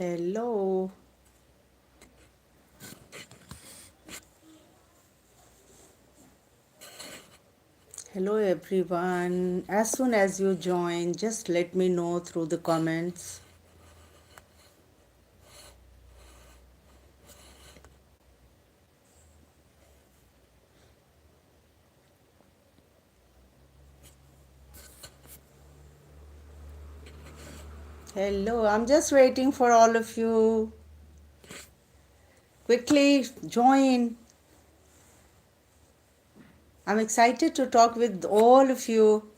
Hello. Hello everyone. As soon as you join, just let me know through the comments. Hello, I'm just waiting for all of you. Quickly join. I'm excited to talk with all of you.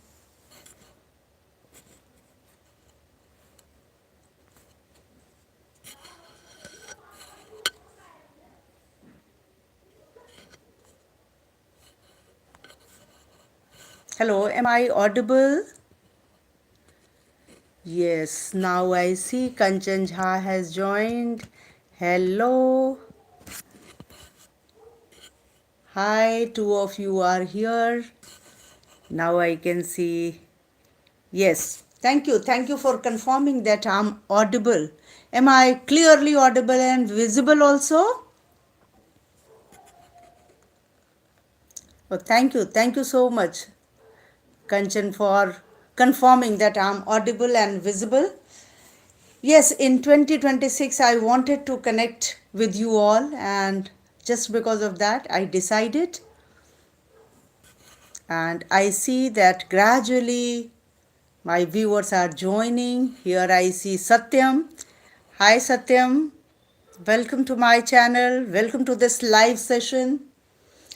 Hello, am I audible? Yes, now I see Kanchan Jha has joined. Hello. Hi, two of you are here. Now I can see. Yes, thank you. Thank you for confirming that I'm audible. Am I clearly audible and visible also? Oh, thank you. Thank you so much, Kanchan, for confirming that I'm audible and visible. Yes, in 2026, I wanted to connect with you all, and just because of that, I decided. And I see that gradually my viewers are joining. Here I see Satyam. Hi, Satyam. Welcome to my channel. Welcome to this live session.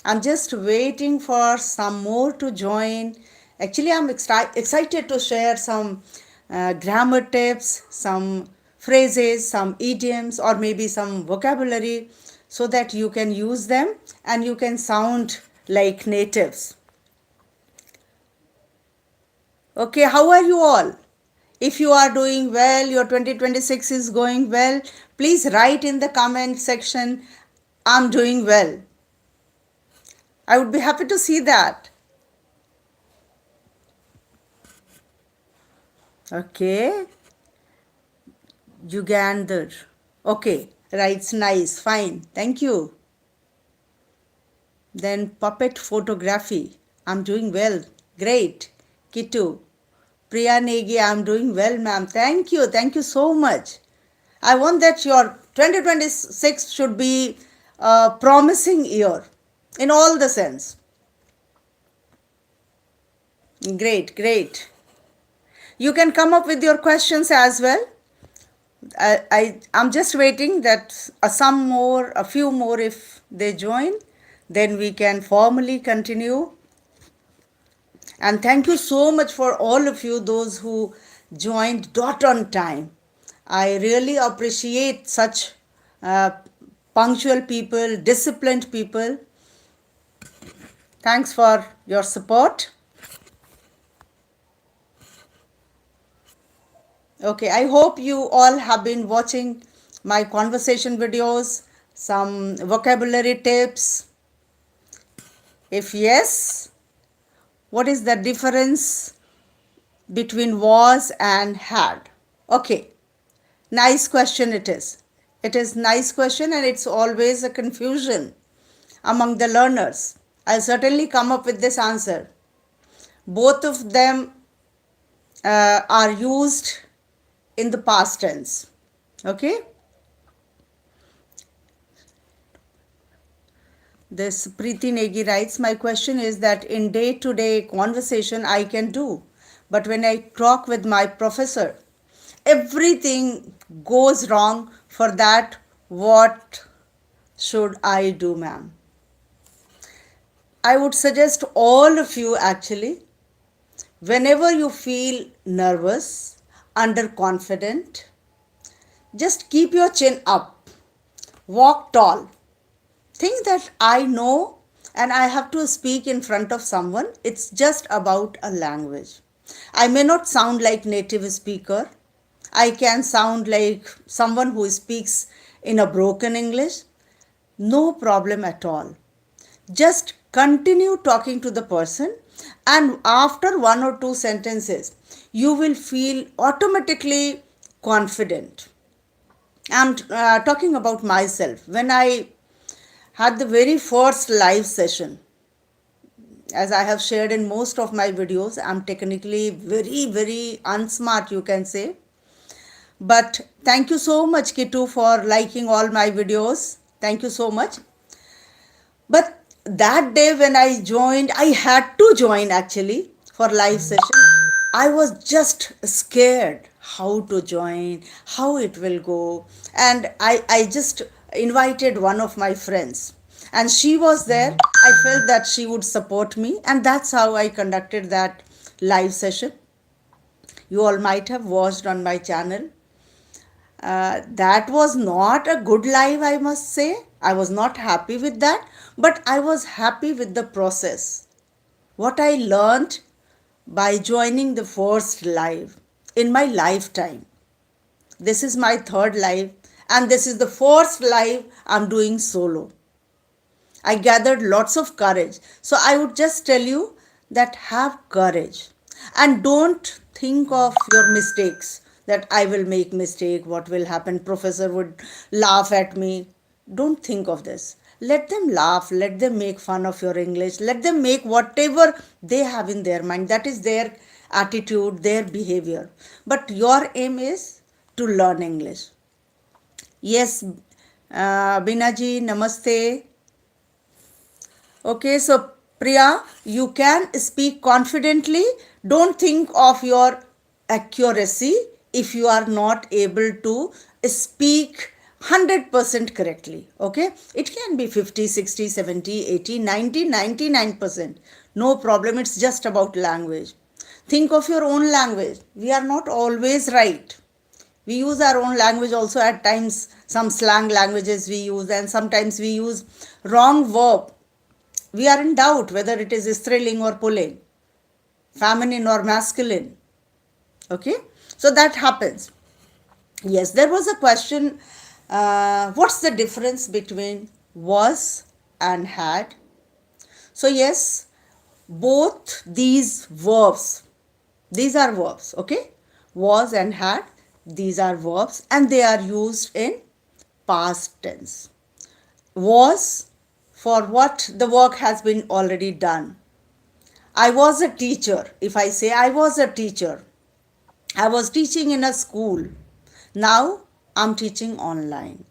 I'm just waiting for some more to join. Actually, I'm excited to share some grammar tips, some phrases, some idioms, or maybe some vocabulary so that you can use them and you can sound like natives. Okay, how are you all? If you are doing well, your 2026 is going well, please write in the comment section, I'm doing well. I would be happy to see that. Okay, Jugander. Okay, writes nice, fine, thank you. Then puppet photography. I'm doing well, great. Kitu. Priya Negi, I'm doing well, ma'am. Thank you so much. I want that your 2026 should be a promising year in all the sense. Great, great. You can come up with your questions as well. I'm just waiting that some more, a few more, if they join, then we can formally continue. And thank you so much for all of you, those who joined dot on time. I really appreciate such uh, punctual people, disciplined people. Thanks for your support. Okay, I hope you all have been watching my conversation videos, some vocabulary tips. If yes, what is the difference between was and had? Okay, nice question it is. It is nice question and it's always a confusion among the learners. I'll certainly come up with this answer. Both of them are used in the past tense. Okay? This Preeti Negi writes, my question is that in day-to-day conversation I can do, but when I talk with my professor, everything goes wrong. For that, what should I do, ma'am? I would suggest all of you actually, whenever you feel nervous, underconfident, just keep your chin up, walk tall. Think that I know and I have to speak in front of someone. It's just about a language. I may not sound like native speaker. I can sound like someone who speaks in a broken English. No problem at all. Just continue talking to the person, and after one or two sentences, you will feel automatically confident. I'm talking about myself. When I had the very first live session, as I have shared in most of my videos, I'm technically very, very unsmart, you can say. But thank you so much, Kitu, for liking all my videos. Thank you so much. But that day when I joined, I had to join actually for live session. I was just scared how to join, how it will go. And I just invited one of my friends. And she was there. I felt that she would support me. And that's how I conducted that live session. You all might have watched on my channel. That was not a good life, I must say. I was not happy with that, but I was happy with the process. What I learned by joining the first live in my lifetime. This is my third live, and this is the first live I'm doing solo. I gathered lots of courage. So I would just tell you that have courage and don't think of your mistakes, that I will make mistake, what will happen, professor would laugh at me. Don't think of this. Let them laugh, let them make fun of your English, let them make whatever they have in their mind. That is their attitude, their behavior. But your aim is to learn English. Yes, Binaji, namaste. Okay, so Priya, you can speak confidently. Don't think of your accuracy if you are not able to speak 100% correctly. Okay, it can be 50, 60, 70, 80, 90, 99%. No problem, it's just about language. Think of your own language. We are not always right. We use our own language also at times. Some slang languages we use, and sometimes we use wrong verb. We are in doubt whether it is striling or pulling, feminine or masculine. Okay, so that happens. Yes, there was a question, what's the difference between was and had? So yes, both these verbs, these are verbs. Okay, was and had, these are verbs, and they are used in past tense. Was for what the work has been already done. I was a teacher. If I say I was a teacher, I was teaching in a school. Now I'm teaching online.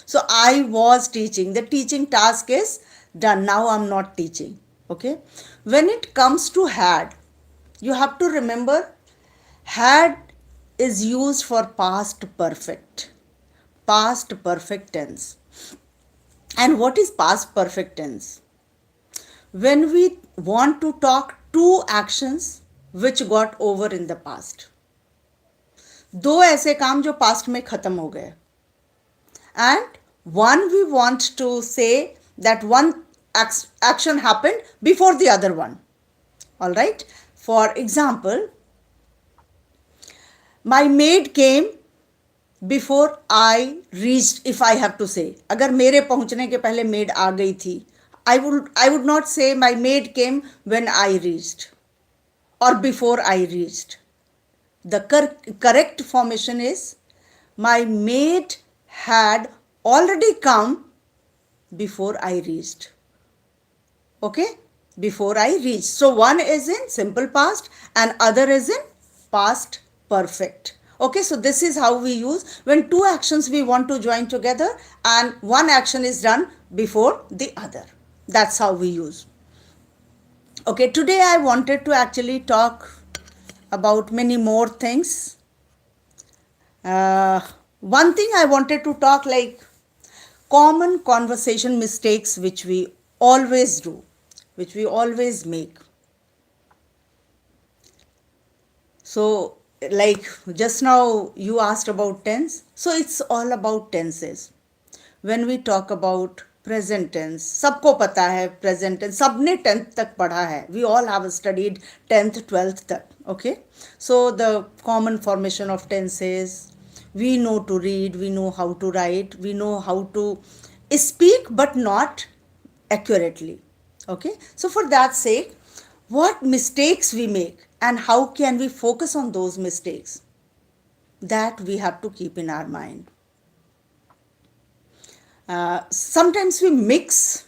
So I was teaching. The teaching task is done. Now I'm not teaching. Okay. When it comes to had, you have to remember had is used for past perfect. Past perfect tense. And what is past perfect tense? When we want to talk two actions which got over in the past. दो ऐसे काम जो past में खत्म हो गए, and one we want to say that one action happened before the other one. All right, for example, my maid came before I reached. If I have to say, अगर मेरे पहुंचने के पहले maid आ गई थी, I would not say my maid came when I reached or before I reached. The correct formation is my maid had already come before I reached. Okay, before I reached. So one is in simple past and other is in past perfect. Okay, so this is how we use when two actions we want to join together and one action is done before the other. That's how we use. Okay, today I wanted to actually talk about many more things. One thing I wanted to talk, like common conversation mistakes which we always do, which we always make. So like just now you asked about tense. So it's all about tenses. When we talk about present tense, सबको पता है present tense, सबने 10th तक पढ़ा है. We all have studied 10th 12th तक. Okay, so the common formation of tenses, we know to read, we know how to write, we know how to speak but not accurately. Okay, so for that sake, what mistakes we make and how can we focus on those mistakes, that we have to keep in our mind. Sometimes we mix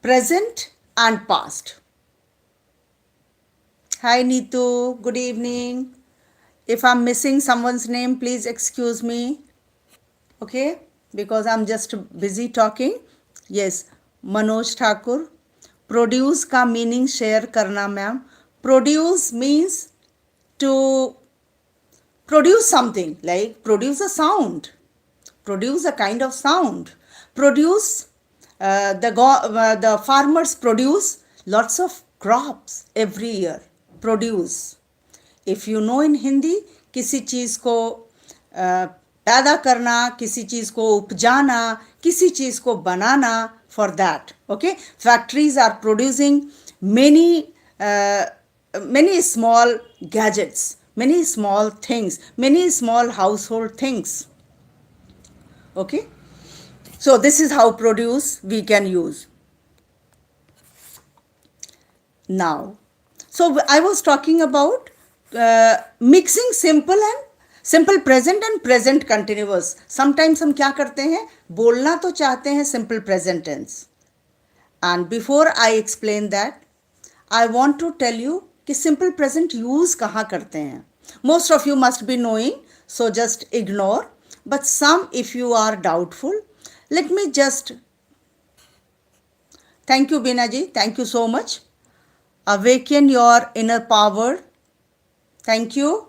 present and past. Hi Neetu, good evening. If I'm missing someone's name, please excuse me. Okay, because I'm just busy talking. Yes, Manoj Thakur. Produce का meaning share करना ma'am. Produce means to produce something, like produce a sound, produce a kind of sound, produce. The farmers produce lots of crops every year. Produce. If you know इन हिंदी, किसी चीज़ को पैदा करना, किसी चीज़ को उपजाना, किसी चीज़ को बनाना, for that. Okay, factories are producing many small gadgets, many small things, many small household things. Okay, so this is how produce we can use. Now, so I was talking about mixing simple present and present continuous. Sometimes हम क्या करते हैं, बोलना तो चाहते हैं simple present tense. And before I explain that, I want to tell you कि simple present use कहाँ करते हैं. Most of you must be knowing, so just ignore. But some, if you are doubtful, let me just. Thank you, Binaji. Thank you so much. Awaken your inner power. Thank you.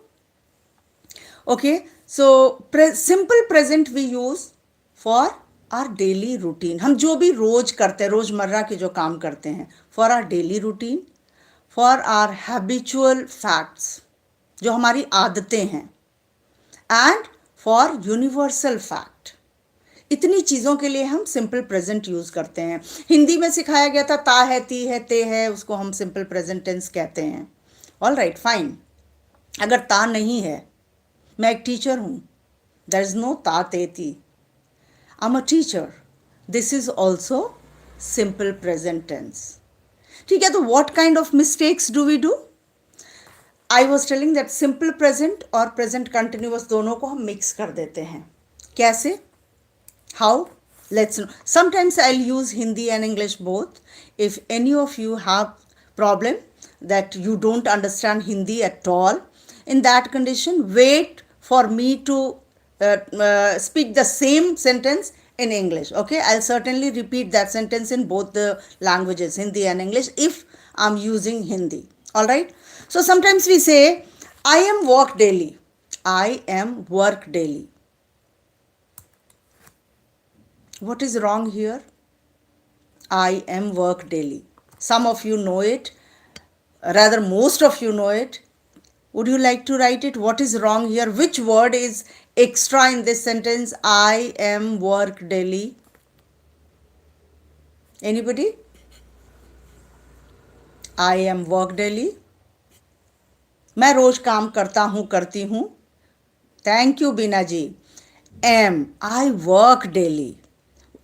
Okay, so simple present we use for our daily routine. हम जो भी रोज करते हैं, रोजमर्रा के जो काम करते हैं, for our daily routine, for our habitual facts, जो हमारी आदतें हैं, and for universal fact. इतनी चीज़ों के लिए हम सिंपल प्रेजेंट यूज़ करते हैं. हिंदी में सिखाया गया था ता है, ती है, ते है, उसको हम सिंपल प्रेजेंट टेंस कहते हैं. All right, fine. अगर ता नहीं है, मैं एक टीचर हूँ, देयर इज़ नो ता ते ती, I am a teacher, this is also simple present tense. ठीक है, तो what kind of mistakes do we do? I was telling that simple present और प्रेजेंट कंटिन्यूअस दोनों को हम मिक्स कर देते हैं. कैसे? How? Let's know. Sometimes I'll use Hindi and English both. If any of you have problem that you don't understand Hindi at all, in that condition, wait for me to speak the same sentence in English. Okay, I'll certainly repeat that sentence in both the languages, Hindi and English, if I'm using Hindi. All right. So sometimes we say, I am work daily. I am work daily. What is wrong here? I am work daily. Some of you know it, rather most of you know it. Would you like to write it? What is wrong here? Which word is extra in this sentence? I am work daily. Anybody? I am work daily. मैं रोज काम करता हूँ, करती हूँ. Thank you, Bina ji. Am, I work daily.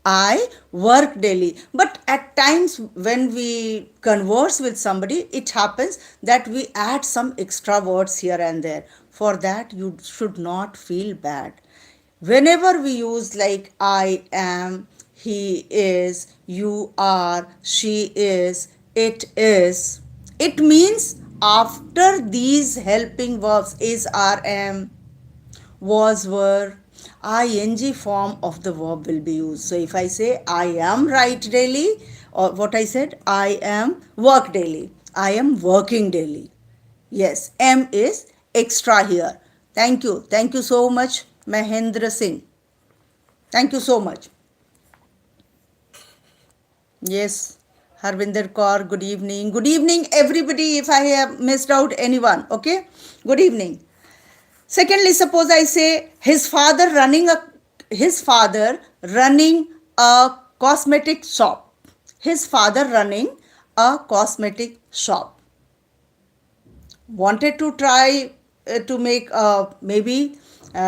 I work daily. But at times when we converse with somebody, it happens that we add some extra words here and there. For that, you should not feel bad. Whenever we use like I am, he is, you are, she is, it means after these helping verbs is, are, am, was, were, ing form of the verb will be used. So if I say I am write daily, or what I said, I am work daily, I am working daily. Yes, am is extra here. Thank you. Thank you so much, Mahendra Singh. Thank you so much. Yes, Harvinder Kaur, good evening. Good evening, everybody, if I have missed out anyone. Okay, good evening. Secondly, suppose I say his father running a cosmetic shop. His father running a cosmetic shop. Wanted to try to make maybe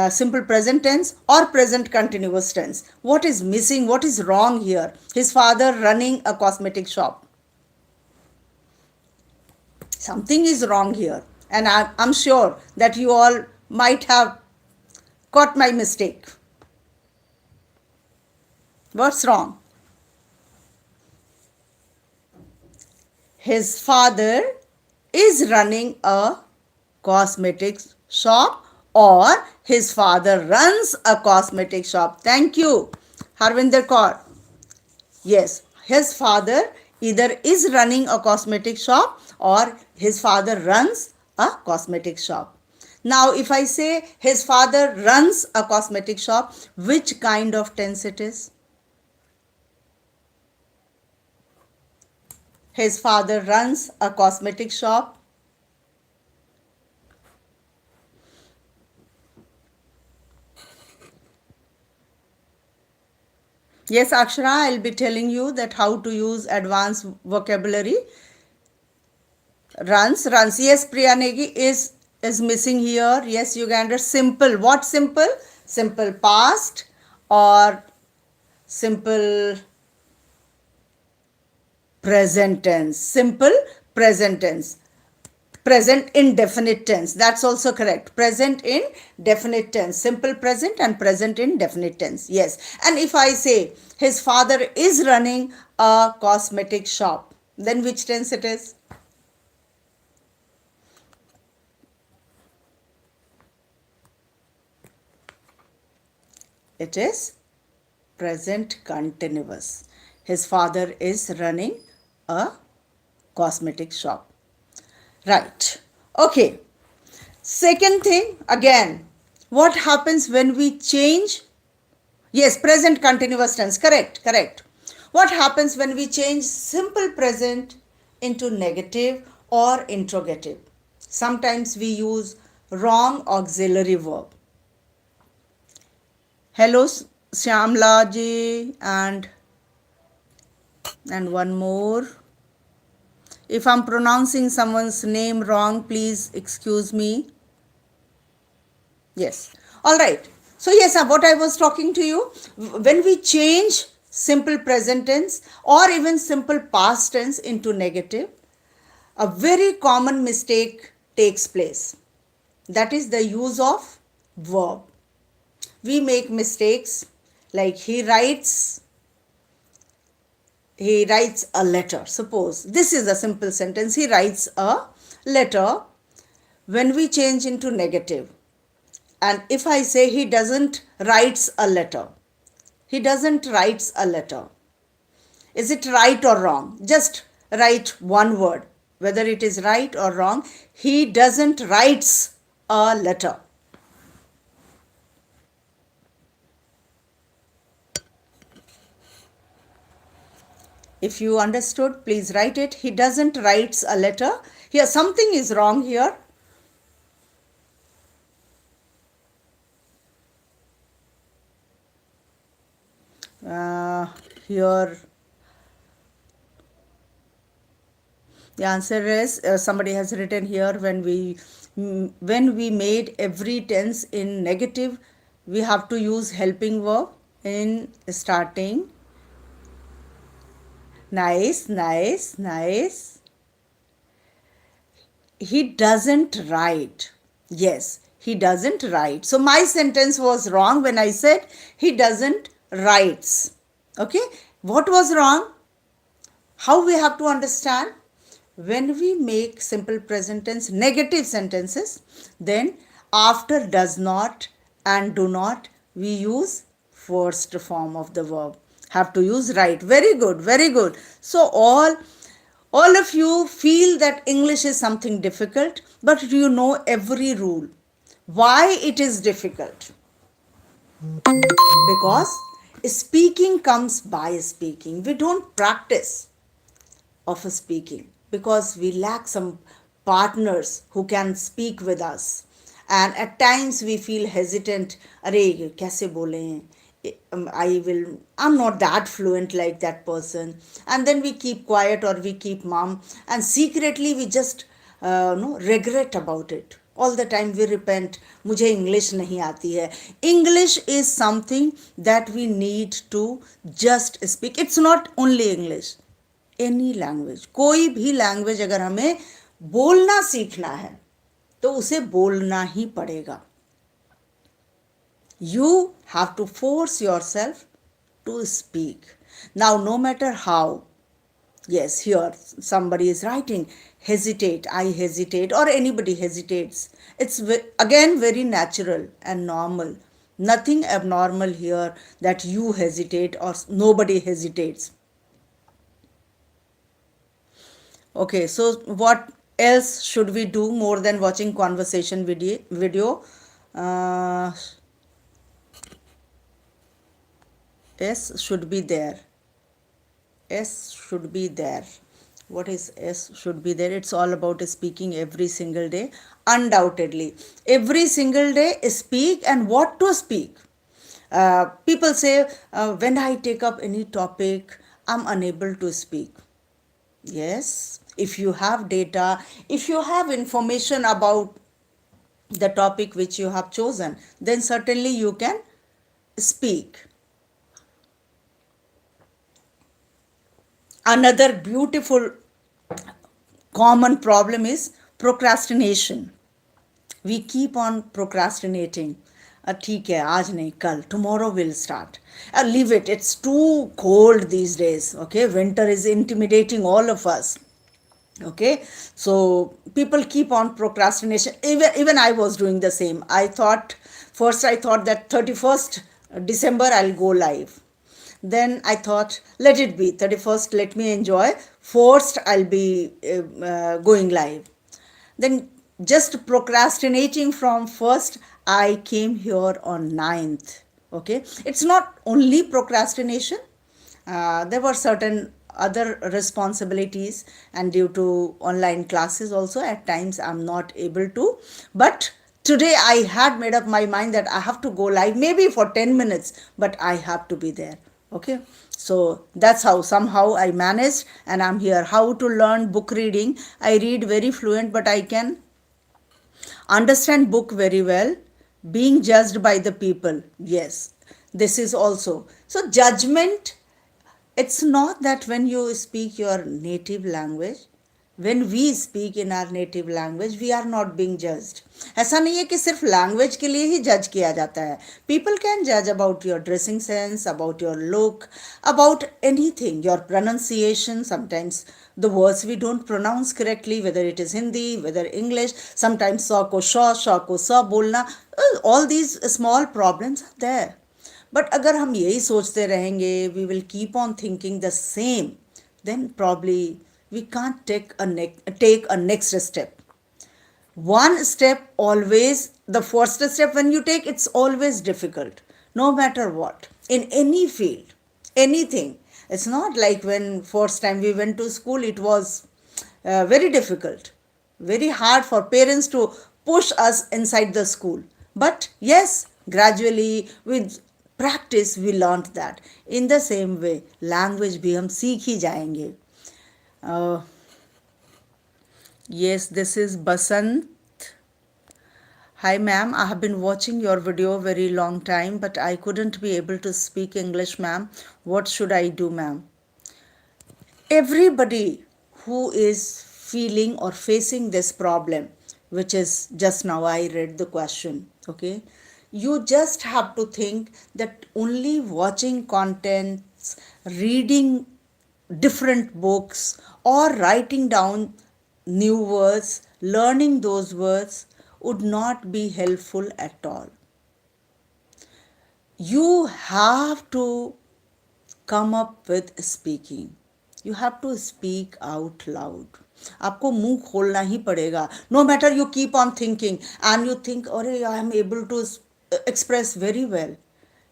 simple present tense or present continuous tense. What is missing? What is wrong here? His father running a cosmetic shop. Something is wrong here, and I'm sure that you all might have caught my mistake. What's wrong? His father is running a cosmetics shop, or his father runs a cosmetic shop. Thank you, Harvinder Kaur. Yes, his father either is running a cosmetic shop or his father runs a cosmetic shop. Now, if I say his father runs a cosmetic shop, which kind of tense it is? His father runs a cosmetic shop. Yes, Akshara, I'll be telling you that how to use advanced vocabulary. Runs. Yes, Priyanegi is missing here. Yes, Uganda. Simple. What simple? Simple past or simple present tense. Simple present tense. Present indefinite tense. That's also correct. Present in definite tense. Simple present and present in definite tense. Yes. And if I say his father is running a cosmetic shop, then which tense it is? It is present continuous. His father is running a cosmetic shop. Right. Okay. Second thing, again, what happens when we change? Yes, present continuous tense. Correct, correct. What happens when we change simple present into negative or interrogative? Sometimes we use wrong auxiliary verb. Hello, Shyamla ji, and one more. If I'm pronouncing someone's name wrong, please excuse me. Yes. All right. So, yes, what I was talking to you, when we change simple present tense or even simple past tense into negative, a very common mistake takes place. That is the use of verb. We make mistakes like he writes a letter. Suppose this is a simple sentence. He writes a letter. When we change into negative, and if I say he doesn't writes a letter, he doesn't writes a letter. Is it right or wrong? Just write one word, whether it is right or wrong. He doesn't writes a letter. If you understood, please write it. He doesn't writes a letter. Here, something is wrong here. Here, the answer is somebody has written here when we made every tense in negative, we have to use helping verb in starting. Nice, nice, nice. He doesn't write. Yes, he doesn't write. So my sentence was wrong when I said he doesn't writes. Okay, what was wrong? How we have to understand? When we make simple present tense negative sentences, then after does not and do not, we use first form of the verb. Have to use right. Very good, very good. So all of you feel that English is something difficult, but you know every rule. Why it is difficult? Because speaking comes by speaking. We don't practice of speaking because we lack some partners who can speak with us, and at times we feel hesitant. Arey kaise bole? I'm not that fluent like that person, and then we keep quiet or we keep mum, and secretly we just no regret about it. All the time we repent, मुझे English नहीं आती है. English is something that we need to just speak. It's not only English. Any language, कोई भी language अगर हमें बोलना सीखना है तो उसे बोलना ही पड़ेगा. You have to force yourself to speak. Now, no matter how, yes, here somebody is writing, hesitate, I hesitate, or anybody hesitates. It's again very natural and normal. Nothing abnormal here that you hesitate or nobody hesitates. Okay, so what else should we do more than watching conversation video? Uh, S should be there. S should be there. What is S should be there? It's all about speaking every single day. Undoubtedly. Every single day speak, and what to speak. People say, when I take up any topic, I'm unable to speak. Yes, if you have data, if you have information about the topic which you have chosen, then certainly you can speak. Another beautiful common problem is procrastination. We keep on procrastinating. ठीक है, आज नहीं, कल, tomorrow will start. Leave it, it's too cold these days. Okay, winter is intimidating all of us. Okay, so people keep on procrastination. Even I was doing the same. I thought that 31st December I'll go live. Then I thought, let it be 31st, let me enjoy. 1st I'll be going live. Then just procrastinating from 1st, I came here on 9th. Okay, it's not only procrastination. There were certain other responsibilities, and due to online classes also at times I'm not able to. But today I had made up my mind that I have to go live, maybe for 10 minutes, but I have to be there. Okay, so that's how somehow I managed, and I'm here. How to learn book reading? I read very fluent, but I can understand book very well. Being judged by the people, yes, this is also. So judgment, it's not that when you speak your native language, when we speak in our native language, we are not being judged. ऐसा नहीं है कि सिर्फ language के लिए ही जज किया जाता है. People can judge about your dressing sense, about your look, about anything, your pronunciation. Sometimes the words we don't pronounce correctly, whether it is Hindi, whether English, sometimes शा को सा बोलना, all these small problems are there. But अगर हम यही सोचते रहेंगे, we will keep on thinking the same, then probably we can't take a next step. One step always, the first step when you take, it's always difficult, no matter what, in any field, anything. It's not like when first time we went to school, it was very difficult, very hard for parents to push us inside the school. But yes, gradually with practice we learned that. In the same way language भी हम सीख ही जाएंगे. Yes, this is Basant. Hi ma'am, I have been watching your video very long time, but I couldn't be able to speak English, ma'am. What should I do, ma'am? Everybody who is feeling or facing this problem, which is just now I read the question, okay? You just have to think that only watching contents, reading different books, or writing down new words, learning those words would not be helpful at all. You have to come up with speaking. You have to speak out loud. आपको मुंह खोलना ही पड़ेगा. No matter you keep on thinking and you think, अरे I am able to express very well.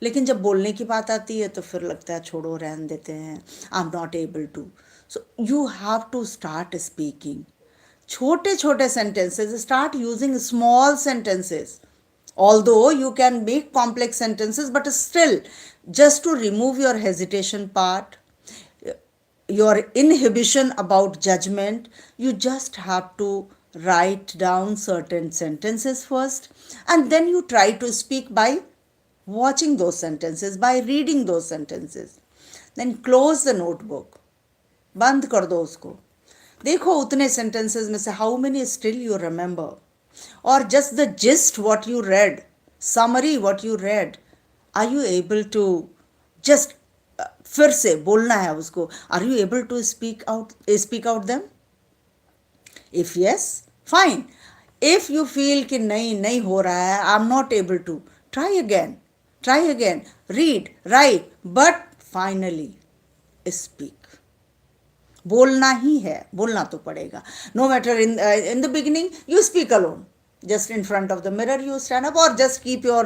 लेकिन जब बोलने की बात आती है तो फिर लगता है छोड़ो, रहने देते हैं, I am not able to. So you have to start speaking. छोटे छोटे sentences, start using small sentences. Although you can make complex sentences, but still, just to remove your hesitation part, your inhibition about judgment, you just have to write down certain sentences first, and then you try to speak by watching those sentences, by reading those sentences. Then close the notebook. बंद कर दो उसको. देखो उतने sentences में से how many still you remember, or just the gist what you read, summary what you read. Are you able to just फिर से बोलना है उसको. Are you able to speak out them? If yes, fine. If you feel कि नहीं नहीं हो रहा है, I am not able to, try again, read, right, but finally speak. बोलना ही है, बोलना तो पड़ेगा. No matter, in the beginning you speak alone, just in front of the mirror you stand up, or just keep your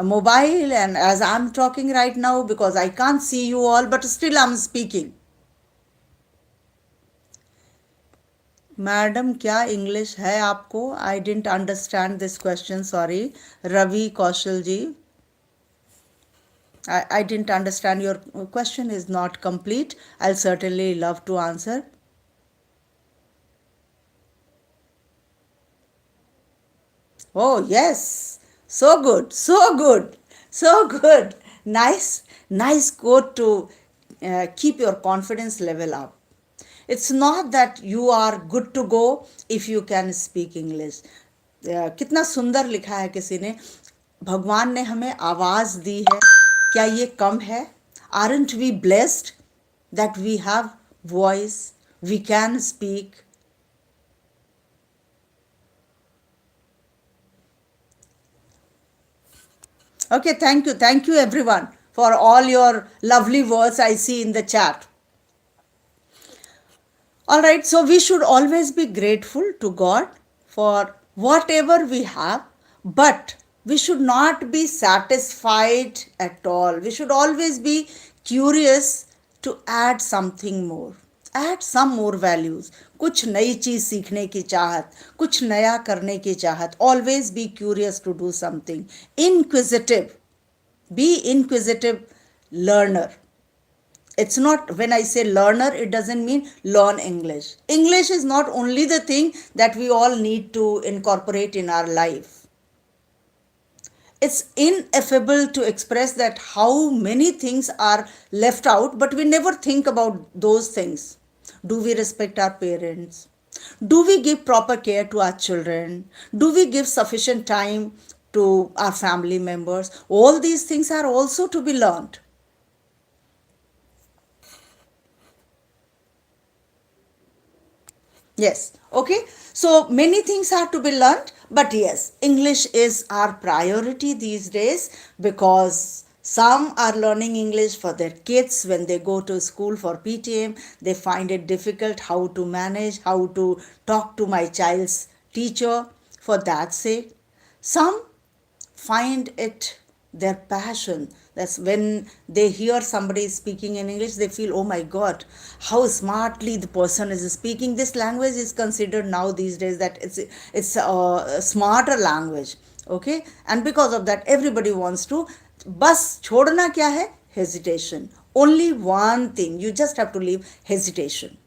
mobile, and as I'm talking right now, because I can't see you all but still I'm speaking. Madam क्या English है आपको? I didn't understand this question, sorry. Ravi Kaushal ji, I didn't understand. Your question is not complete. I'll certainly love to answer. Oh, yes. So good. So good. So good. Nice quote to keep your confidence level up. It's not that you are good to go if you can speak English. कितना सुंदर लिखा है किसी ने. भगवान ने हमें आवाज़ दी है, क्या ये कम है? Aren't we blessed that we have voice, we can speak? Okay, thank you everyone for all your lovely words I see in the chat. All right, so we should always be grateful to God for whatever we have, but we should not be satisfied at all. We should always be curious to add something more. Add some more values. कुछ नई चीज सीखने की चाहत, कुछ नया करने की चाहत. Always be curious to do something. Inquisitive. Be inquisitive learner. It's not, when I say learner, it doesn't mean learn English. English is not only the thing that we all need to incorporate in our life. It's ineffable to express that how many things are left out, but we never think about those things. Do we respect our parents? Do we give proper care to our children? Do we give sufficient time to our family members? All these things are also to be learned. Yes, okay. So many things are to be learned, but yes, English is our priority these days, because some are learning English for their kids when they go to school for PTM. They find it difficult how to manage, how to talk to my child's teacher for that sake. Some find it their passion. That's when they hear somebody speaking in English, they feel, oh my God, how smartly the person is speaking. This language is considered now these days that it's a smarter language. Okay, and because of that, everybody wants to. Bas छोड़ना क्या है? Hesitation. Only one thing. You just have to leave hesitation.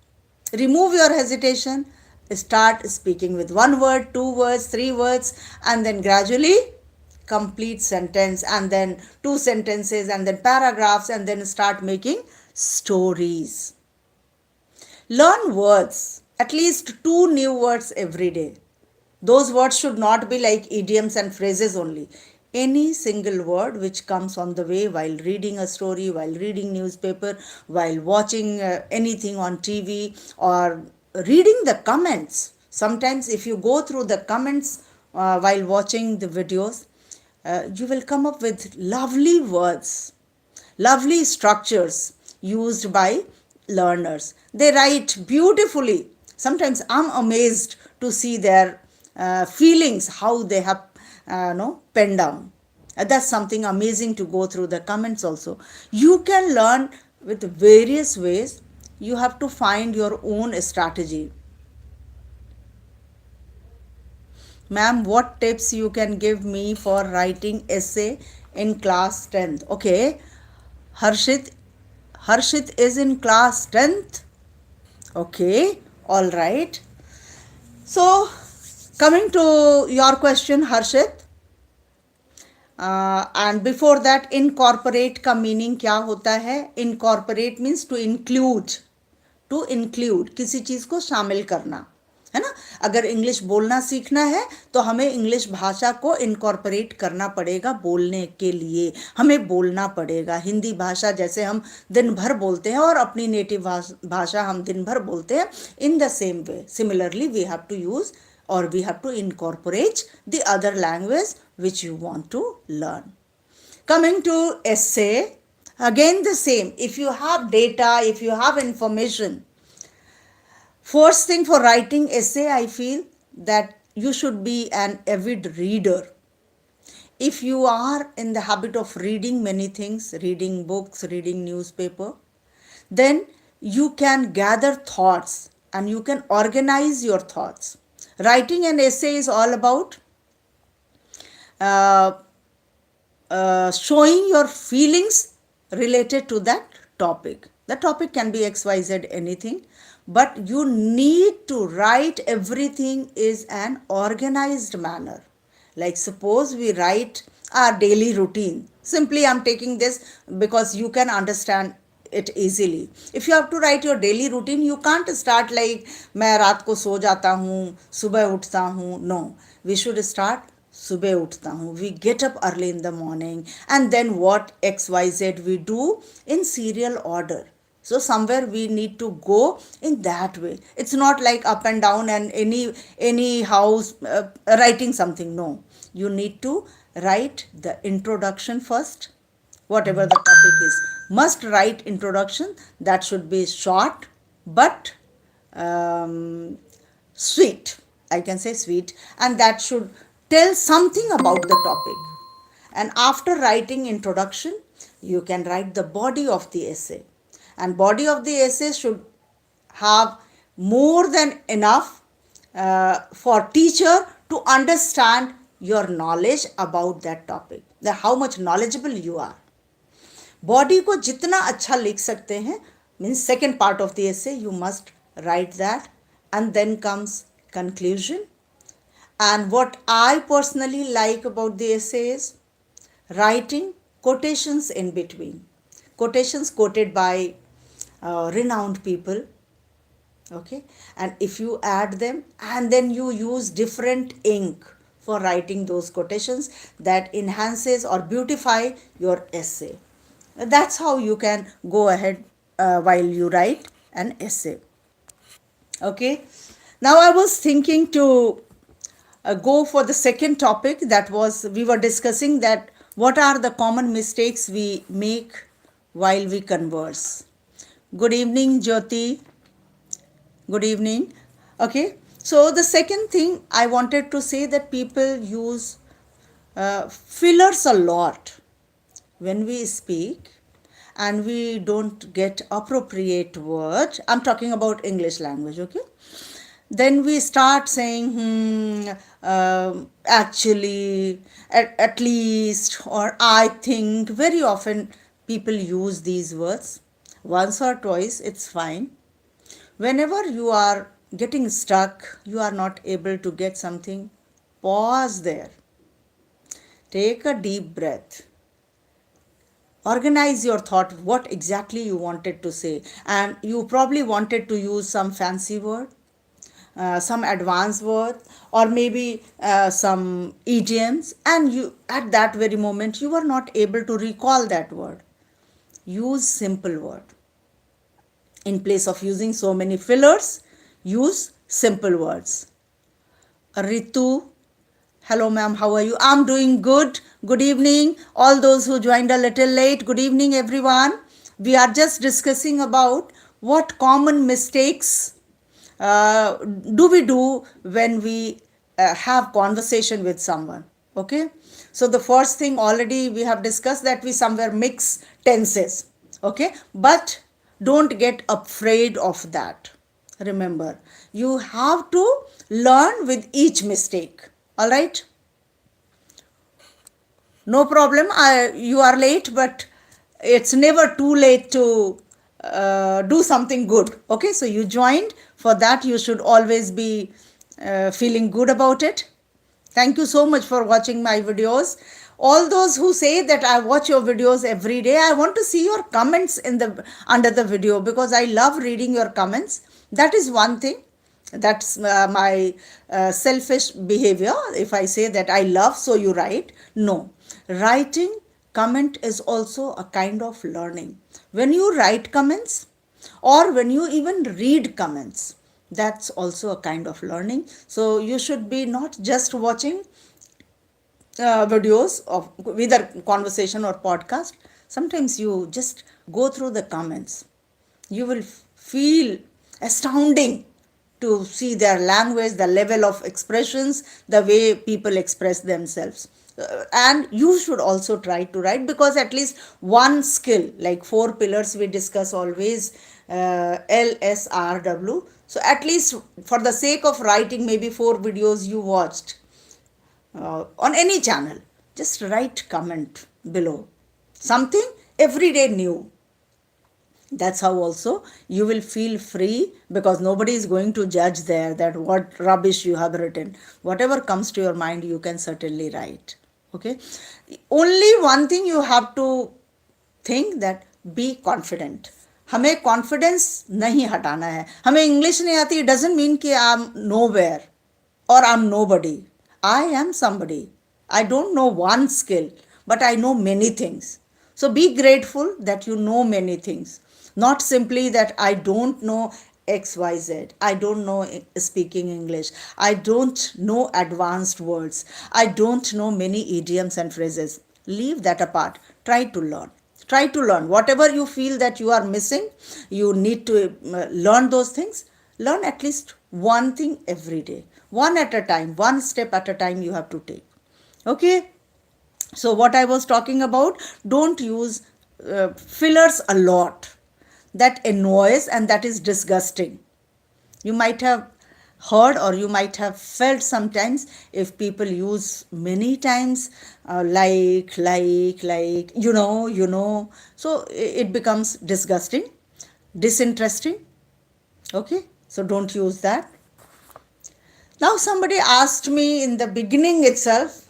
Remove your hesitation. Start speaking with one word, two words, three words, and then gradually complete sentence, and then two sentences, and then paragraphs, and then start making stories. Learn words, at least two new words every day. Those words should not be like idioms and phrases only. Any single word which comes on the way while reading a story, while reading newspaper, while watching anything on TV, or reading the comments. Sometimes if you go through the comments while watching the videos, you will come up with lovely words, lovely structures used by learners. They write beautifully. Sometimes I'm amazed to see their feelings, how they have penned down. That's something amazing to go through the comments also. You can learn with various ways. You have to find your own strategy. Ma'am, what tips you can give me for writing essay in class 10th? Okay, Harshit is in class 10th. Okay, all right. So, coming to your question, Harshit, and before that, incorporate का meaning क्या होता है? Incorporate means to include, किसी चीज को शामिल करना, है ना. अगर इंग्लिश बोलना सीखना है तो हमें इंग्लिश भाषा को इनकॉर्पोरेट करना पड़ेगा, बोलने के लिए हमें बोलना पड़ेगा। हिंदी भाषा जैसे हम दिन भर बोलते हैं और अपनी नेटिव भाषा हम दिन भर बोलते हैं, in the same way similarly we have to use or we have to incorporate the other language which you want to learn. Coming to essay, again the same. If you have data, if you have information, first thing for writing essay, I feel that you should be an avid reader. If you are in the habit of reading many things, reading books, reading newspaper, then you can gather thoughts and you can organize your thoughts. Writing an essay is all about uh, showing your feelings related to that topic. The topic can be XYZ anything, but you need to write everything is an organized manner. Like suppose we write our daily routine. Simply I'm taking this because you can understand it easily. If you have to write your daily routine, you can't start like मैं रात को सो जाता हूँ, सुबह उठता हूँ. No, we should start सुबह उठता हूँ. We get up early in the morning and then what XYZ we do in serial order. So somewhere we need to go in that way. It's not like up and down and any house writing something. No, you need to write the introduction first. Whatever the topic is, must write introduction. That should be short but sweet. I can say sweet, and that should tell something about the topic. And after writing introduction, you can write the body of the essay. And body of the essay should have more than enough for teacher to understand your knowledge about that topic, that how much knowledgeable you are. Body को जितना अच्छा लिख सकते हैं, means second part of the essay, you must write that and then comes conclusion. And what I personally like about the essay is writing quotations in between. Quotations quoted by renowned people. Okay, and if you add them and then you use different ink for writing those quotations, that enhances or beautify your essay. That's how you can go ahead while you write an essay. Okay, now I was thinking to go for the second topic. That was, we were discussing that what are the common mistakes we make while we converse. Good evening, Jyoti. Good evening. Okay, so the second thing I wanted to say, that people use fillers a lot when we speak and we don't get appropriate word. I'm talking about English language. Okay, then we start saying actually, at least, or I think. Very often people use these words. Once or twice it's fine. Whenever you are getting stuck, you are not able to get something, pause there, take a deep breath, organize your thought, what exactly you wanted to say. And you probably wanted to use some fancy word, some advanced word, or maybe some idioms, and you at that very moment you are not able to recall that word. Use simple word. In place of using so many fillers, use simple words. Ritu, hello ma'am, how are you? I'm doing good. Good evening, all those who joined a little late. Good evening, everyone. We are just discussing about what common mistakes do we do when we have conversation with someone. Okay, so the first thing already we have discussed, that we somewhere mix tenses. Okay, but don't get afraid of that. Remember, you have to learn with each mistake. All right, no problem. You are late, but it's never too late to do something good. Okay, so you joined. For that, you should always be feeling good about it. Thank you so much for watching my videos. All those who say that I watch your videos every day, I want to see your comments in the under the video, because I love reading your comments. That is one thing. That's my selfish behavior. If I say that I love, so you write. No. Writing comment is also a kind of learning. When you write comments or when you even read comments, that's also a kind of learning. So you should be not just watching videos of either conversation or podcast. Sometimes you just go through the comments. You will feel astounding to see their language, the level of expressions, the way people express themselves. And you should also try to write, because at least one skill, like four pillars we discuss always, LSRW. So at least for the sake of writing maybe four videos you watched on any channel, just write comment below something every day new. That's how also you will feel free, because nobody is going to judge there that what rubbish you have written. Whatever comes to your mind you can certainly write. Okay, only one thing you have to think, that be confident. हमें confidence नहीं हटाना है. हमें English नहीं आती doesn't mean कि I am nowhere or I'm nobody. I am somebody. I don't know one skill, but I know many things. So be grateful that you know many things. Not simply that I don't know XYZ. I don't know speaking English. I don't know advanced words. I don't know many idioms and phrases. Leave that apart. Try to learn. Try to learn. Whatever you feel that you are missing, you need to learn those things. Learn at least one thing every day. One at a time, one step at a time you have to take. Okay? So, what I was talking about, don't use fillers a lot. That annoys and that is disgusting. You might have heard or you might have felt sometimes if people use many times like, so it becomes disgusting, disinteresting. Okay, so don't use that. Now, somebody asked me in the beginning itself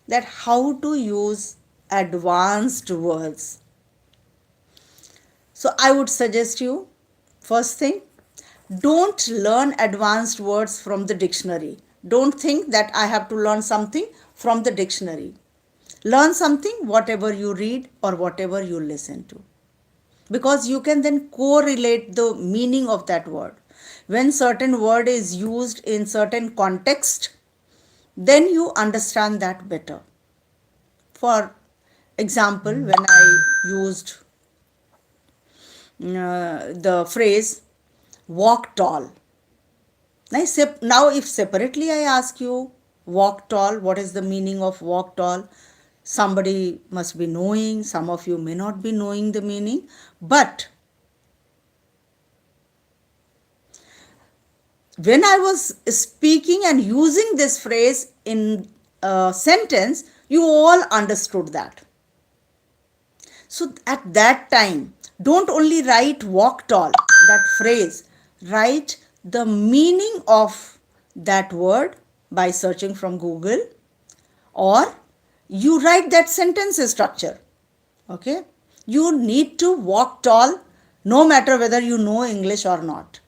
that how to use advanced words. So, I would suggest you, first thing, don't learn advanced words from the dictionary. Don't think that I have to learn something from the dictionary. Learn something whatever you read or whatever you listen to, because you can then correlate the meaning of that word. When certain word is used in certain context, then you understand that better. For example, when I used the phrase walk tall. Now, if separately I ask you walk tall, what is the meaning of walk tall? Somebody must be knowing, some of you may not be knowing the meaning, but when I was speaking and using this phrase in a sentence, you all understood that. So at that time, don't only write walk tall, that phrase, write the meaning of that word by searching from Google, or you write that sentence structure. Okay? You need to walk tall no matter whether you know English or not.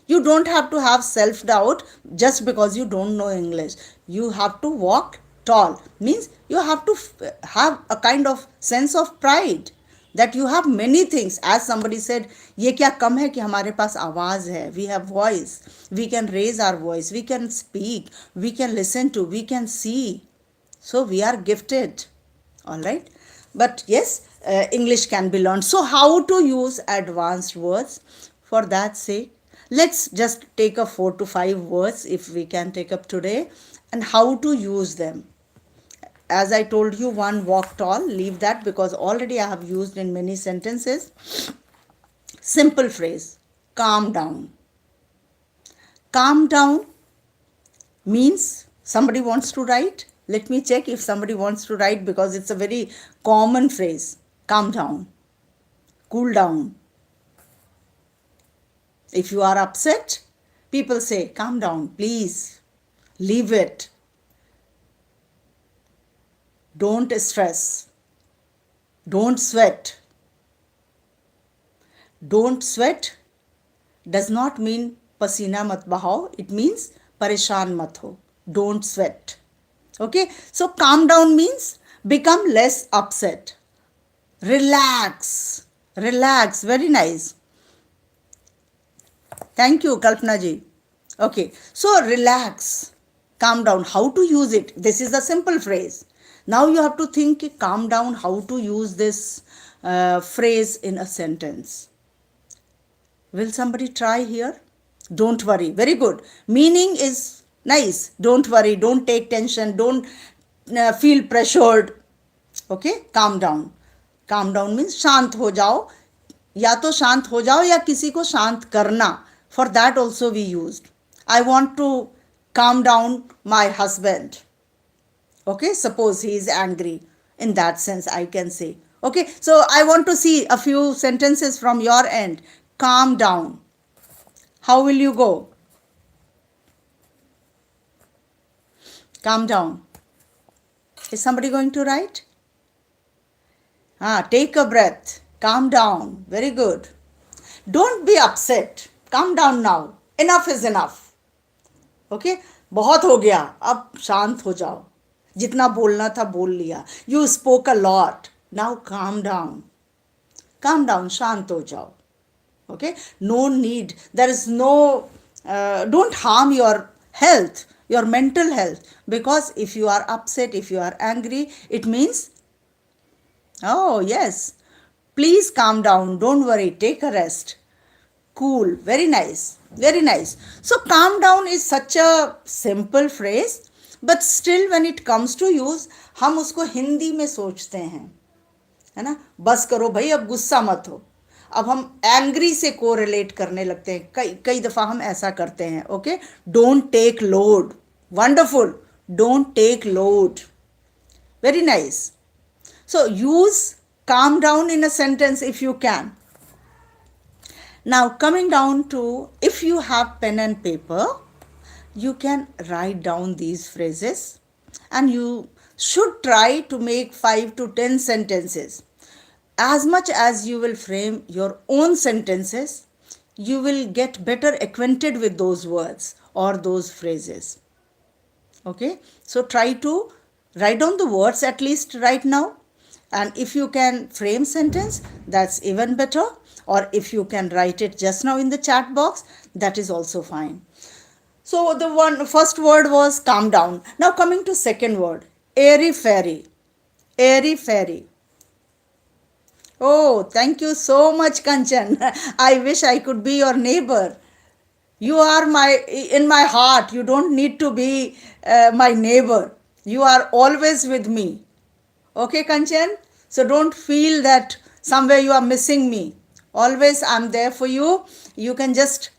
You don't have to have self-doubt just because you don't know English. You have to walk tall. Means you have to have a kind of sense of pride that you have many things. As somebody said, ये क्या कम है कि हमारे पास आवाज़ है. We have voice. We can raise our voice. We can speak. We can listen to. We can see. So we are gifted. All right. But yes, English can be learned. So how to use advanced words? For that sake, let's just take up 4 to 5 words if we can take up today, and how to use them. As I told you, one, walk tall, leave that because already I have used in many sentences. Simple phrase, calm down. Calm down means somebody wants to write. Let me check if somebody wants to write, because it's a very common phrase. Calm down. Cool down. If you are upset, people say, calm down, please. Leave it. Don't stress. Don't sweat. Don't sweat does not mean पसीना मत बहाओ, it means परेशान मत हो, don't sweat. Okay, so calm down means become less upset. Relax, relax, very nice. Thank you, Kalpana ji. Okay, so relax, calm down. How to use it? This is a simple phrase. Now you have to think, calm down, how to use this phrase in a sentence. Will somebody try here? Don't worry. Very good. Meaning is nice. Don't worry. Don't take tension. Don't feel pressured. Okay? Calm down. Calm down means शांत हो जाओ. या तो शांत हो जाओ या किसी को शांत करना. For that also we used. I want to calm down my husband. Okay? Suppose he is angry. In that sense, I can say. Okay? So I want to see a few sentences from your end. Calm down. How will you go? Calm down. Is somebody going to write? Take a breath. Calm down. Very good. Don't be upset. Calm down now. Enough is enough. Okay? बहुत हो गया. अब शांत हो जाओ. जितना बोलना था बोल लिया. You spoke a lot. Now calm down. Calm down. शांत हो जाओ. Okay, no need, there is no don't harm your health, your mental health, because if you are upset, if you are angry, it means, oh yes, please calm down, don't worry, take a rest, cool. Very nice, very nice. So calm down is such a simple phrase, but still when it comes to use, हम उसको हिंदी में सोचते हैं, है ना. बस करो भाई, अब गुस्सा मत हो. अब हम एंग्री से को रिलेट करने लगते हैं. कई कई दफ़ा हम ऐसा करते हैं. Okay, don't take load. Wonderful. Don't take load. Very nice. So use calm down in a sentence if you can. Now coming down to, if you have pen and paper, you can write down these phrases and you should try to make 5 to 10 sentences. As much as you will frame your own sentences, you will get better acquainted with those words or those phrases. Okay, so try to write down the words at least right now, and if you can frame sentence, that's even better, or if you can write it just now in the chat box, that is also fine. So the first word was calm down. Now coming to second word, airy fairy. Airy fairy. Oh, thank you so much, Kanchan. I wish I could be your neighbor. You are in my heart. You don't need to be my neighbor. You are always with me. Okay, Kanchan? So don't feel that somewhere you are missing me. Always I'm there for you. You can just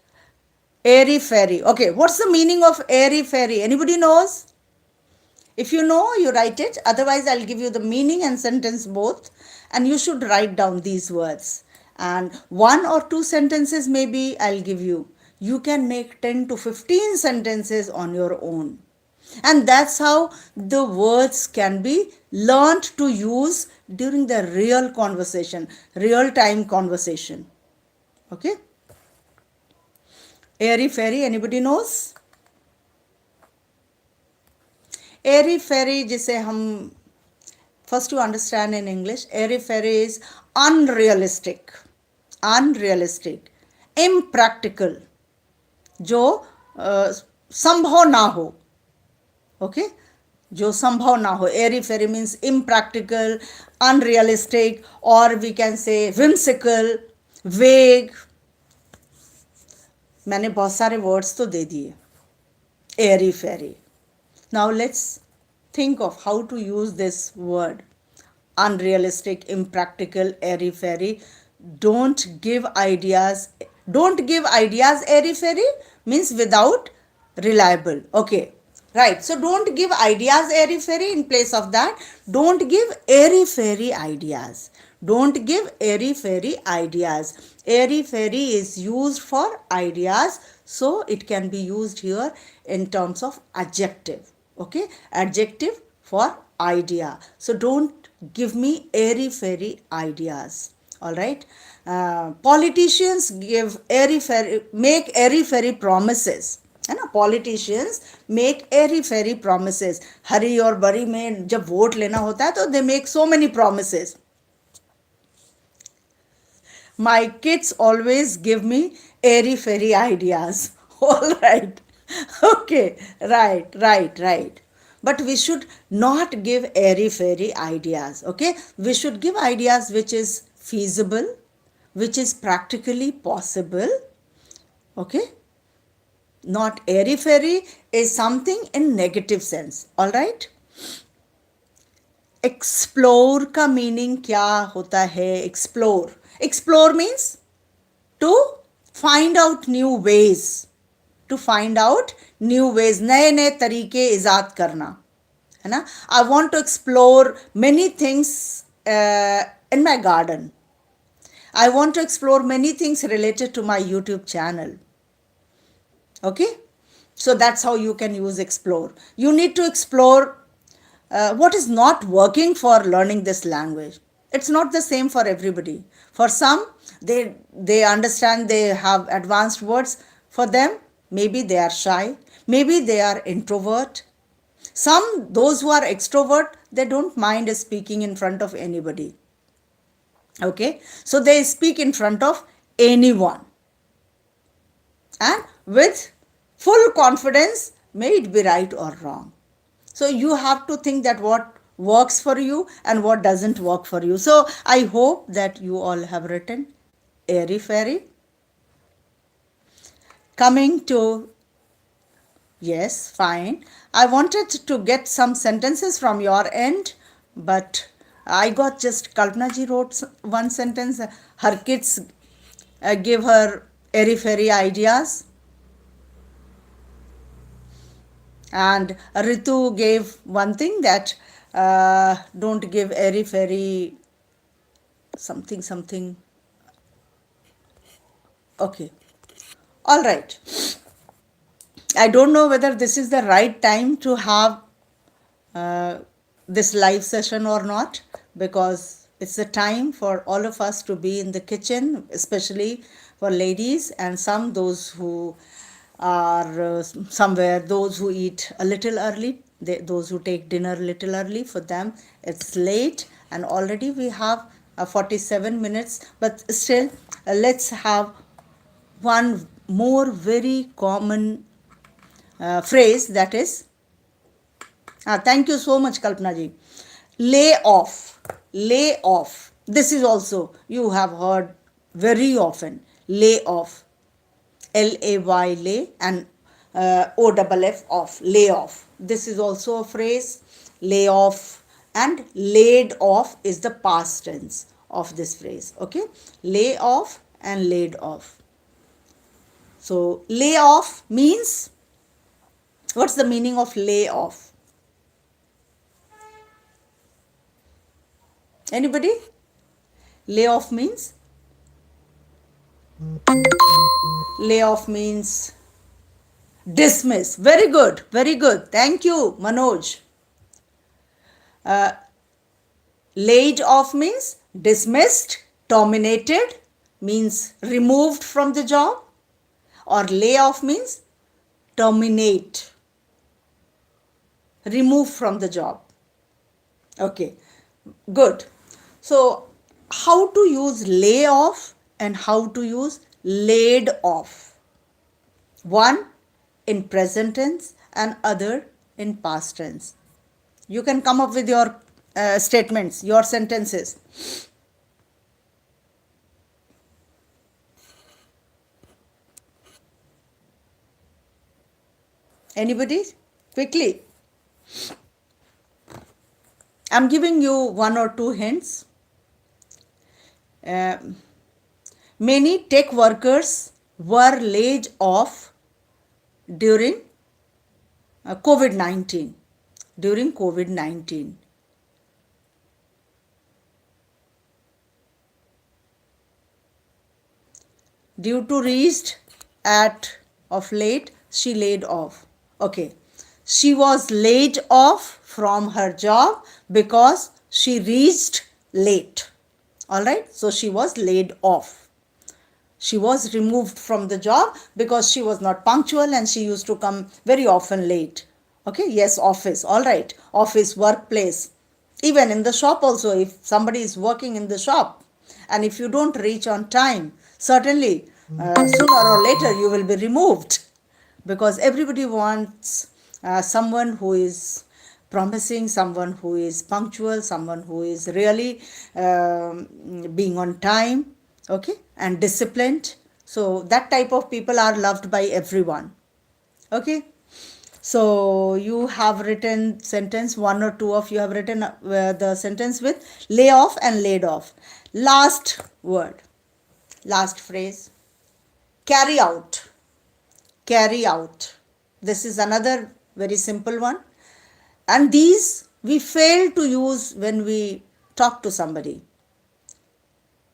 airy fairy. Okay, what's the meaning of airy fairy? Anybody knows? If you know, you write it. Otherwise, I'll give you the meaning and sentence both. And you should write down these words. And 1 or 2 sentences maybe I'll give you. You can make 10 to 15 sentences on your own. And that's how the words can be learned to use during the real conversation, real time conversation. Okay? Airy fairy, anybody knows? Airy fairy, जिसे हम first to understand in English, airy fairy is unrealistic, impractical, जो संभव ना हो. Okay, जो संभव ना हो. Airy fairy means impractical, unrealistic, or we can say whimsical, vague. मैंने बहुत सारे words तो दे दिए. Airy fairy. Now let's think of how to use this word. Unrealistic, impractical, airy fairy. Don't give ideas. Don't give ideas, airy fairy means without reliable. Okay, right. So don't give ideas, airy fairy. In place of that, don't give airy fairy ideas. Don't give airy fairy ideas. Airy fairy is used for ideas, so it can be used here in terms of adjective. Okay, adjective for idea. So don't give me airy fairy ideas. All right. Politicians make airy fairy promises, है ना. Politicians make airy fairy promises. हरी और बरी में जब vote लेना होता है तो they make so many promises. My kids always give me airy fairy ideas. All right. Okay. Right. But we should not give airy fairy ideas. Okay. We should give ideas which is feasible, which is practically possible. Okay. Not airy fairy is something in negative sense. All right. Explore का meaning क्या होता है? Explore means to find out new ways. To find out new ways. नए नए तरीके इजाद करना, है ना. I want to explore many things in my garden. I want to explore many things related to my YouTube channel. Okay. So that's how you can use explore. You need to explore what is not working for learning this language. It's not the same for everybody. For some, they understand, they have advanced words. For them, maybe they are shy, maybe they are introvert. Those who are extrovert, they don't mind speaking in front of anybody. Okay, so they speak in front of anyone and with full confidence, may it be right or wrong. So you have to think that what works for you and what doesn't work for you. So I hope that you all have written airy fairy. Coming to, yes, fine. I wanted to get some sentences from your end, but I got just Kalpana ji wrote one sentence. Her kids give her airy fairy ideas. And Ritu gave one thing that don't give airy fairy something. Okay. All right. I don't know whether this is the right time to have this live session or not, because it's the time for all of us to be in the kitchen, especially for ladies and those who are somewhere, those who eat a little early, those who take dinner a little early. For them it's late, and already we have 47 minutes, but still let's have one more very common phrase, that is, thank you so much Kalpana ji, lay off. This is also you have heard very often, lay off. L-A-Y, lay, and O-F-F, off, lay off. This is also a phrase, lay off, and laid off is the past tense of this phrase. Okay, lay off and laid off. So lay off means, what's the meaning of lay off? Anybody? Lay off means? Lay off means dismiss. Very good. Thank you, Manoj. Laid off means dismissed, terminated, means removed from the job, or lay off means terminate, remove from the job. Okay, good. So how to use lay off and how to use laid off? One in present tense and other in past tense. You can come up with your statements, your sentences. Anybody? Quickly. I'm giving you one or two hints. Many tech workers were laid off during COVID-19. During COVID-19. Due to reached of late, she laid off. Okay. She was laid off from her job because she reached late. All right, so she was laid off. She was removed from the job because she was not punctual and she used to come very often late. Okay, yes, office. All right, office, workplace. Even in the shop also, if somebody is working in the shop and if you don't reach on time, certainly sooner or later you will be removed, because everybody wants someone who is promising, someone who is punctual, someone who is really being on time, okay, and disciplined. So that type of people are loved by everyone. Okay, so you have written sentence, one or two of you have written the sentence with lay off and laid off. Last word, last phrase, carry out. Carry out. This is another very simple one. And these we fail to use when we talk to somebody.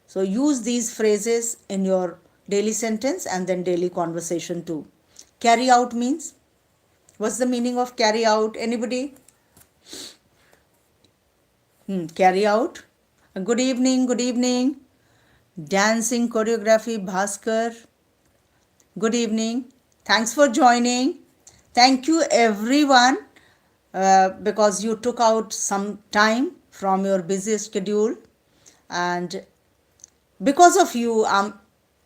So use these phrases in your daily sentence and then daily conversation too. Carry out means, what's the meaning of carry out? Anybody? Carry out. Good evening, good evening. Dancing choreography, Bhaskar. Good evening. Thanks for joining. Thank you everyone because you took out some time from your busy schedule, and because of you I'm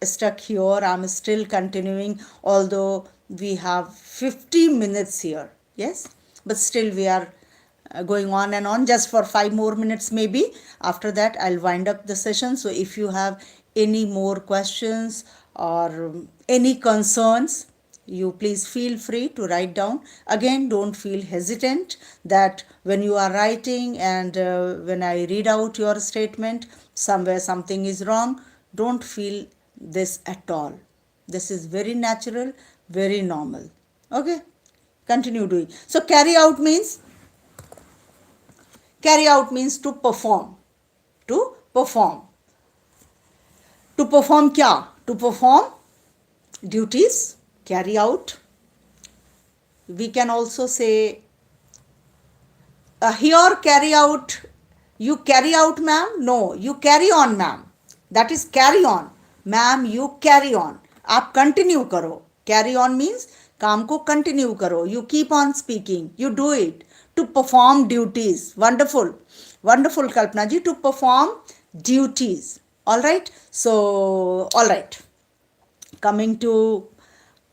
stuck here. I'm still continuing, although we have 50 minutes here. Yes, but still we are going on and on just for 5 more minutes maybe. After that I'll wind up the session. So if you have any more questions or any concerns, you please feel free to write down. Again, don't feel hesitant that when you are writing and when I read out your statement, somewhere something is wrong. Don't feel this at all. This is very natural, very normal. Okay, continue doing. So carry out means to perform. To perform. To perform kya? To perform duties, carry out. We can also say here carry out. You carry out, ma'am? No, you carry on, ma'am. That is carry on. Ma'am, you carry on. आप continue करो. Carry on means काम को continue करो. You keep on speaking. You do it. To perform duties. Wonderful. Wonderful, Kalpana ji. To perform duties. All right. So, all right. Coming to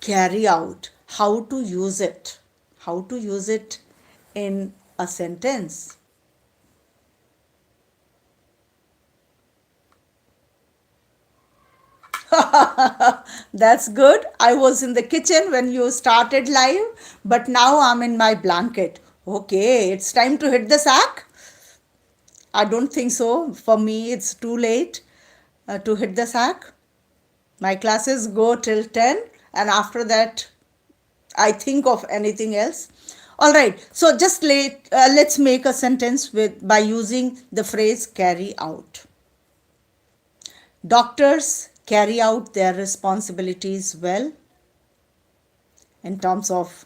carry out. How to use it. How to use it in a sentence. That's good. I was in the kitchen when you started live, but now I'm in my blanket. Okay, it's time to hit the sack. I don't think so. For me, it's too late to hit the sack. My classes go till 10, and after that, I think of anything else. All right, so just let's make a sentence by using the phrase carry out. Doctors carry out their responsibilities well in terms of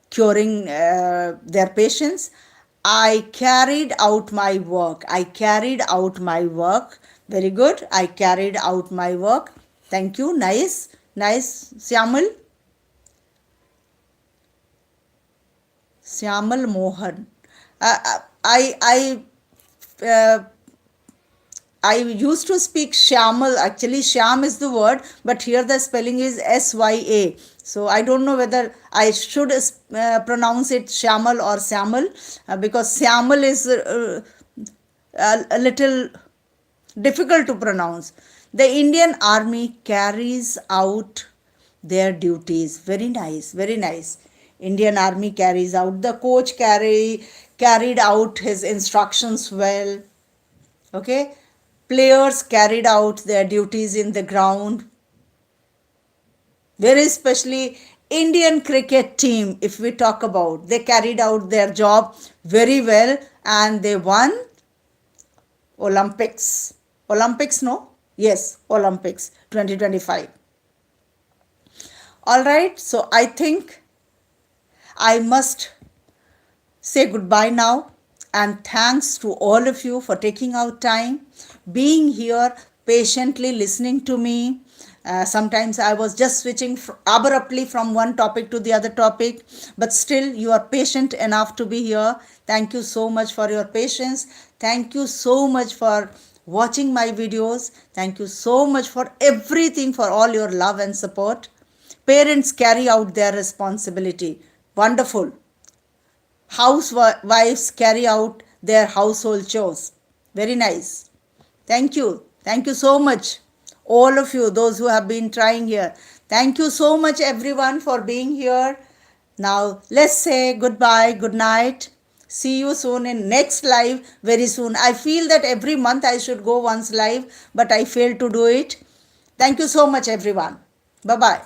curing their patients. I carried out my work. I carried out my work. Very good. I carried out my work. Thank you. Nice. Nice. Syamal. Syamal Mohan. I used to speak Shyamal. Actually, Shyam is the word, but here the spelling is Sya. So I don't know whether I should pronounce it Shyamal or Syamal, because Syamal is a little difficult to pronounce. The Indian Army carries out their duties. Very nice, very nice. Indian Army carries out. The coach carried out his instructions well. Okay. Players carried out their duties in the ground. Very especially Indian cricket team, if we talk about, they carried out their job very well and they won Olympics. Olympics, no? Yes, Olympics 2025. All right, so I think I must say goodbye now, And thanks to all of you for taking out time, being here, patiently listening to me. Sometimes I was just switching abruptly from one topic to the other topic, but still you are patient enough to be here. Thank you so much for your patience. Thank you so much for watching my videos. Thank you so much for everything, for all your love and support. Parents carry out their responsibility. Wonderful. Housewives carry out their household chores. Very nice. Thank you. Thank you so much. All of you, those who have been trying here. Thank you so much, everyone, for being here. Now, let's say goodbye, good night. See you soon in next live very soon. I feel that every month I should go once live, but I fail to do it. Thank you so much, everyone. Bye bye.